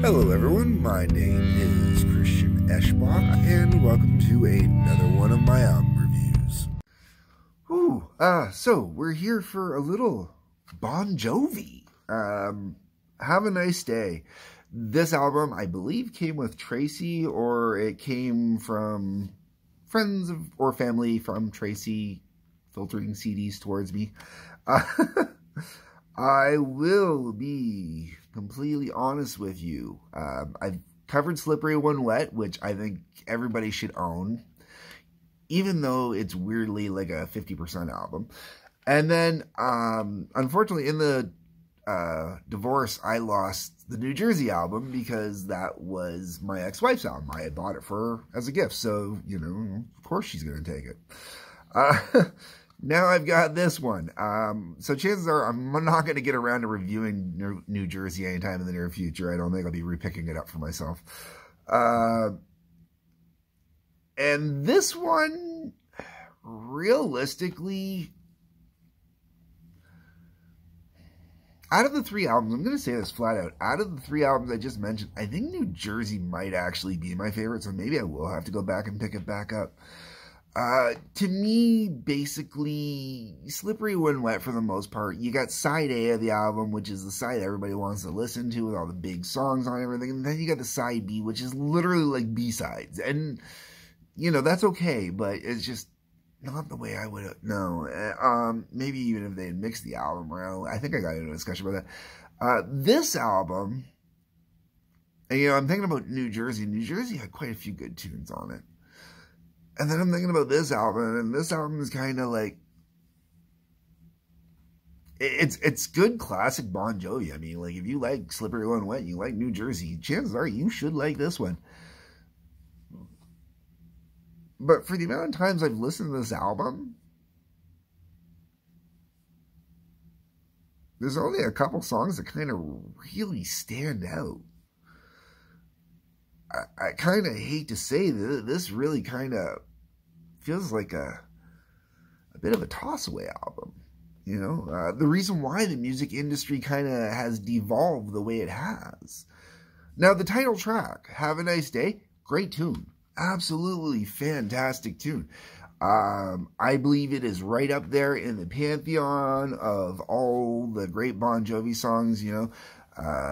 Hello everyone, my name is Christian Eschbach, and welcome to another one of my album reviews. So we're here for a little Bon Jovi. Have a nice day. This album, I believe, came with Tracy, or it came from friends or family from Tracy filtering CDs towards me. I will be completely honest with you. I've covered Slippery When Wet, which I think everybody should own, even though it's weirdly like a 50% album. And then, unfortunately, in the divorce, I lost the New Jersey album because that was my ex-wife's album. I had bought it for her as a gift, so, you know, of course she's going to take it. Now I've got this one. So chances are I'm not going to get around to reviewing New Jersey anytime in the near future. I don't think I'll be repicking it up for myself. And this one, realistically, out of the three albums, I'm going to say this flat out, out of the three albums I just mentioned, I think New Jersey might actually be my favorite, so maybe I will have to go back and pick it back up. To me, basically, Slippery When Wet for the most part. You got side A of the album, which is the side everybody wants to listen to with all the big songs on everything. And then you got the side B, which is literally like B-sides. And, you know, that's okay, but it's just not the way I would have, no. Maybe even if they had mixed the album around. I think I got into a discussion about that. This album, and, you know, I'm thinking about New Jersey. New Jersey had quite a few good tunes on it. And then I'm thinking about this album, and this album is kind of like, it's good classic Bon Jovi. I mean, like, if you like Slippery When Wet, you like New Jersey, chances are you should like this one. But for the amount of times I've listened to this album, there's only a couple songs that kind of really stand out. I kind of hate to say that this really kind of feels like a bit of a toss-away album, you know? The reason why the music industry kind of has devolved the way it has. Now, the title track, Have a Nice Day, great tune. Absolutely fantastic tune. I believe it is right up there in the pantheon of all the great Bon Jovi songs, you know?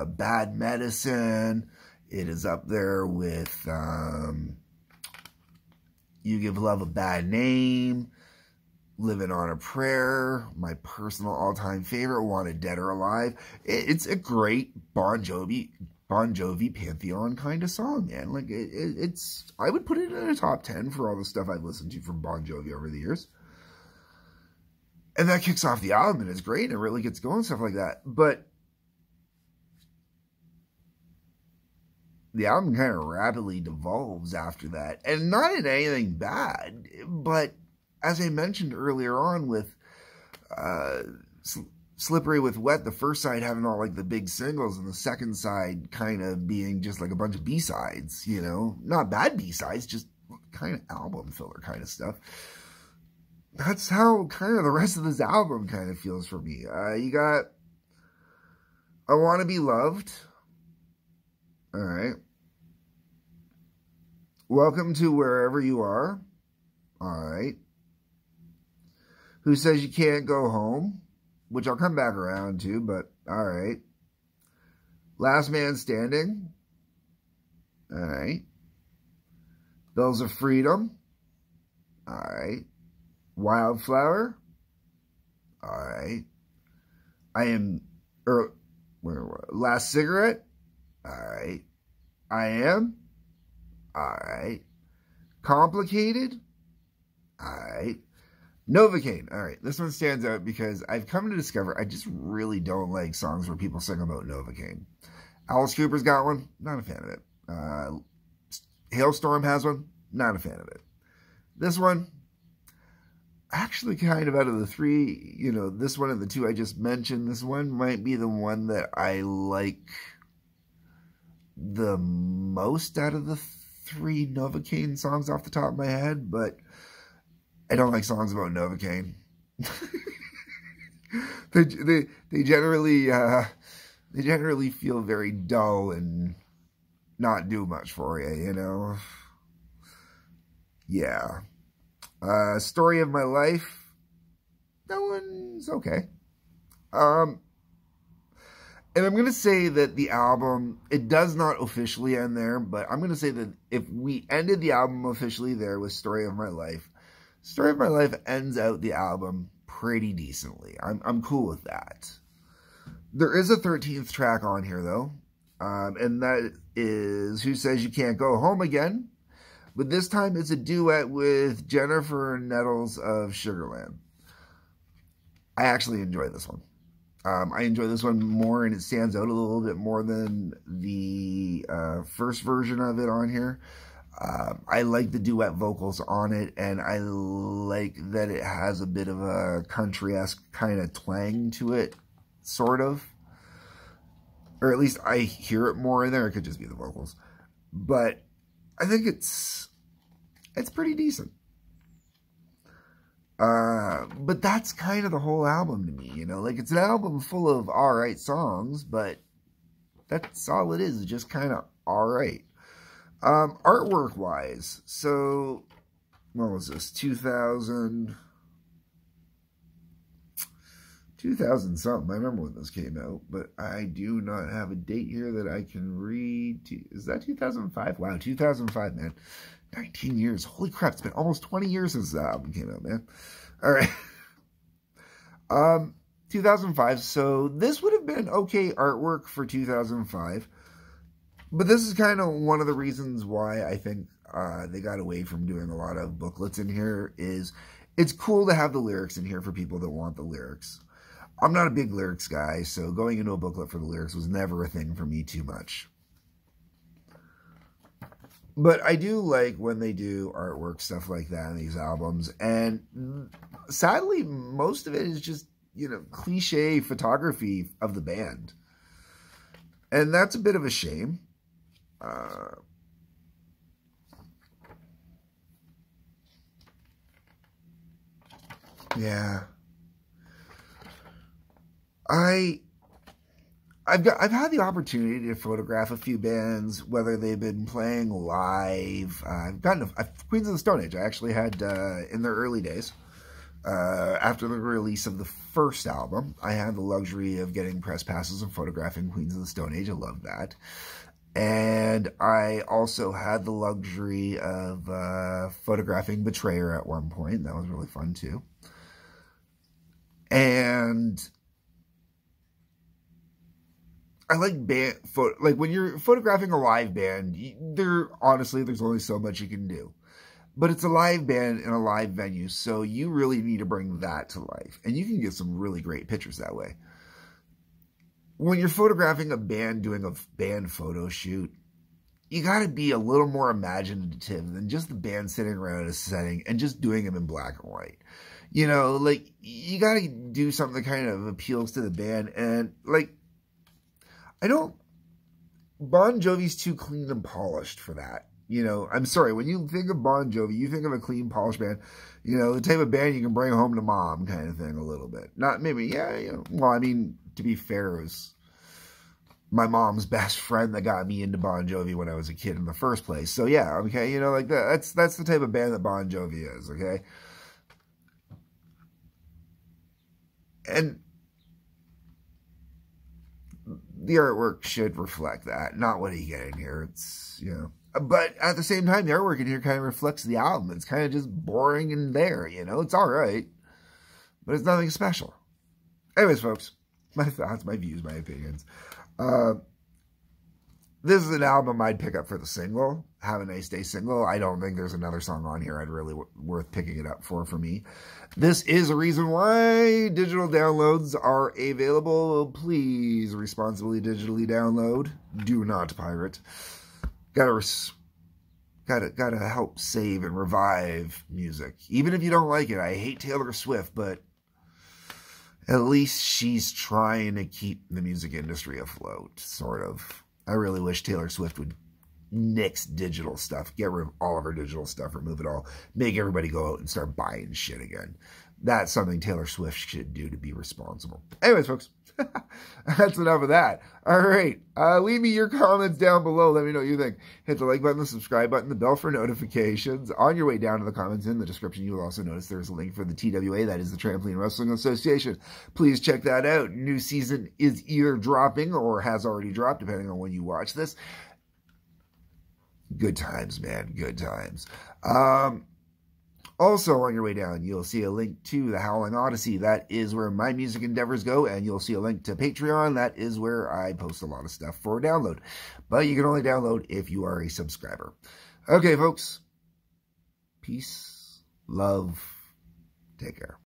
Bad Medicine. It is up there with You Give Love a Bad Name, Living on a Prayer, my personal all-time favorite, Wanted Dead or Alive. It's a great Bon Jovi pantheon kind of song, man. Like, it's, I would put it in a top 10 for all the stuff I've listened to from Bon Jovi over the years. And that kicks off the album, and it's great, and it really gets going, stuff like that. But the album kind of rapidly devolves after that. And not in anything bad, but as I mentioned earlier on with Slippery with Wet, the first side having all like the big singles and the second side kind of being just like a bunch of B-sides, you know? Not bad B-sides, just kind of album filler kind of stuff. That's how kind of the rest of this album kind of feels for me. You got I Want to Be Loved. All right. Welcome to Wherever You Are. All right. Who Says You Can't Go Home? Which I'll come back around to, but all right. Last Man Standing. All right. Bells of Freedom. All right. Wildflower. All right. Last Cigarette. All right. I Am. All right. Complicated. All right. Novocaine. All right. This one stands out because I've come to discover I just really don't like songs where people sing about Novocaine. Alice Cooper's got one. Not a fan of it. Hailstorm has one. Not a fan of it. This one, actually kind of out of the three, you know, this one and the two I just mentioned, this one might be the one that I like the most out of the three Novocaine songs off the top of my head, but I don't like songs about Novocaine. they generally feel very dull and not do much for you, you know? Yeah. Story of My Life. That one's okay. And I'm going to say that the album, it does not officially end there, but I'm going to say that if we ended the album officially there with Story of My Life, Story of My Life ends out the album pretty decently. I'm cool with that. There is a 13th track on here, though, and that is Who Says You Can't Go Home Again, but this time it's a duet with Jennifer Nettles of Sugarland. I actually enjoy this one. I enjoy this one more, and it stands out a little bit more than the first version of it on here. I like the duet vocals on it, and I like that it has a bit of a country-esque kind of twang to it, sort of. Or at least I hear it more in there. It could just be the vocals. But I think it's pretty decent. But that's kind of the whole album to me, you know? Like, it's an album full of alright songs, but that's all it is. It's just kind of alright. Artwork-wise, so, what was this? 2000 something. I remember when this came out, but I do not have a date here that I can read. Is that 2005? Wow, 2005, man. 19 years. Holy crap, it's been almost 20 years since the album came out, man. All right. 2005. So this would have been okay artwork for 2005. But this is kind of one of the reasons why I think they got away from doing a lot of booklets in here. Is it's cool to have the lyrics in here for people that want the lyrics. I'm not a big lyrics guy, so going into a booklet for the lyrics was never a thing for me too much. But I do like when they do artwork, stuff like that in these albums. And sadly, most of it is just, you know, cliche photography of the band. And that's a bit of a shame. Yeah. I've had the opportunity to photograph a few bands, whether they've been playing live. I've gotten Queens of the Stone Age. I actually had in their early days, after the release of the first album, I had the luxury of getting press passes and photographing Queens of the Stone Age. I love that. And I also had the luxury of photographing Betrayer at one point. That was really fun too. And I like like when you're photographing a live band, honestly, there's only so much you can do. But it's a live band in a live venue, so you really need to bring that to life. And you can get some really great pictures that way. When you're photographing a band doing a band photo shoot, you got to be a little more imaginative than just the band sitting around a setting and just doing them in black and white. You know, like, you got to do something that kind of appeals to the band. And, like, Bon Jovi's too clean and polished for that. You know, I'm sorry, when you think of Bon Jovi, you think of a clean, polished band. You know, the type of band you can bring home to mom kind of thing a little bit. Not maybe, yeah, you know, well, I mean, to be fair, it was my mom's best friend that got me into Bon Jovi when I was a kid in the first place. So, yeah, okay, you know, like, that's the type of band that Bon Jovi is, okay? And the artwork should reflect that. Not what you get in here. It's, you know. But at the same time, the artwork in here kind of reflects the album. It's kind of just boring and there, you know. It's all right. But it's nothing special. Anyways, folks, my thoughts, my views, my opinions. This is an album I'd pick up for the single. Have a Nice Day single. I don't think there's another song on here I'd really worth picking it up for me. This is a reason why digital downloads are available. Please responsibly digitally download. Do not pirate. Gotta help save and revive music. Even if you don't like it. I hate Taylor Swift, but at least she's trying to keep the music industry afloat, sort of. I really wish Taylor Swift would nix digital stuff, get rid of all of her digital stuff, remove it all, make everybody go out and start buying shit again. that's something Taylor Swift should do to be responsible. Anyways, folks, that's enough of that. All right. Leave me your comments down below. Let me know what you think. Hit the like button, the subscribe button, the bell for notifications. On your way down to the comments in the description, you will also notice there's a link for the TWA. That is the Trampoline Wrestling Association. Please check that out. New season is either dropping or has already dropped, depending on when you watch this. Good times, man. Good times. Also, on your way down, you'll see a link to the Howling Odyssey. That is where my music endeavors go, and you'll see a link to Patreon. That is where I post a lot of stuff for download. But you can only download if you are a subscriber. Okay, folks. Peace, love, take care.